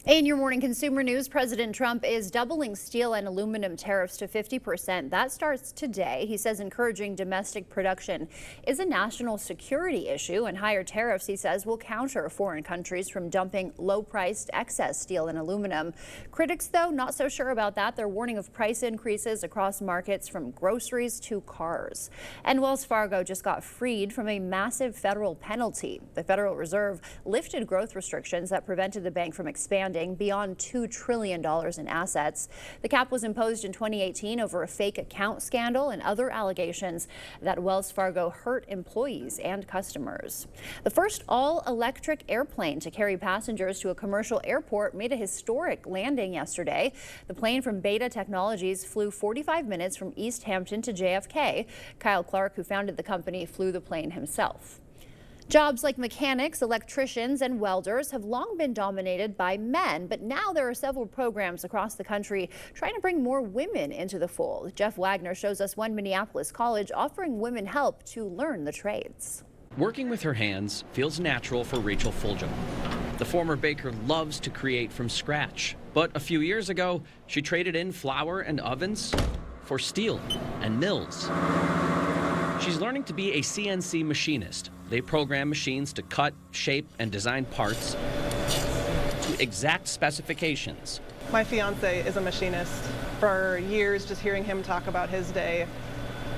In your morning consumer news, President Trump is doubling steel and aluminum tariffs to 50%. That starts today. He says encouraging domestic production is a national security issue, and higher tariffs, he says, will counter foreign countries from dumping low-priced excess steel and aluminum. Critics, though, not so sure about that. They're warning of price increases across markets from groceries to cars. And Wells Fargo just got freed from a massive federal penalty. The Federal Reserve lifted growth restrictions that prevented the bank from expanding beyond $2 trillion in assets. The cap was imposed in 2018 over a fake account scandal and other allegations that Wells Fargo hurt employees and customers. The first all-electric airplane to carry passengers to a commercial airport made a historic landing yesterday. The plane from Beta Technologies flew 45 minutes from East Hampton to JFK. Kyle Clark, who founded the company, flew the plane himself. Jobs like mechanics, electricians, and welders have long been dominated by men, but now there are several programs across the country trying to bring more women into the fold. Jeff Wagner shows us one Minneapolis college offering women help to learn the trades. Working with her hands feels natural for Rachel Fulgham. The former baker loves to create from scratch, but a few years ago, she traded in flour and ovens for steel and mills. She's learning to be a CNC machinist. They program machines to cut, shape, and design parts to exact specifications. My fiance is a machinist. For years, just hearing him talk about his day,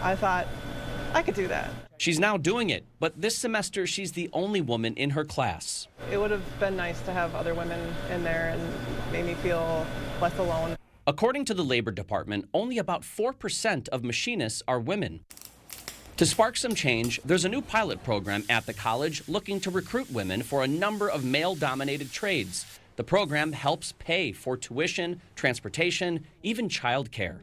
I thought, I could do that. She's now doing it, but this semester she's the only woman in her class. It would have been nice to have other women in there and made me feel less alone. According to the Labor Department, only about 4% of machinists are women. To spark some change, there's a new pilot program at the college looking to recruit women for a number of male-dominated trades. The program helps pay for tuition, transportation, even childcare.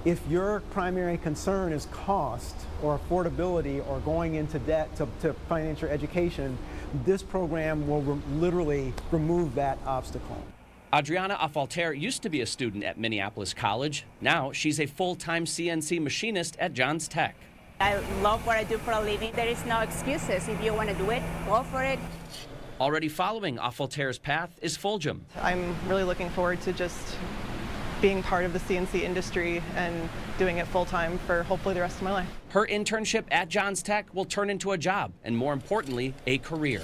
If your primary concern is cost or affordability or going into debt to finance your education, this program will literally remove that obstacle. Adriana Afalter used to be a student at Minneapolis College. Now she's a full-time CNC machinist at Johns Tech. I love what I do for a living. There is no excuses. If you want to do it, go for it. Already following Afalter's path is Fulgham. I'm really looking forward to just being part of the CNC industry and doing it full-time for hopefully the rest of my life. Her internship at Johns Tech will turn into a job and, more importantly, a career.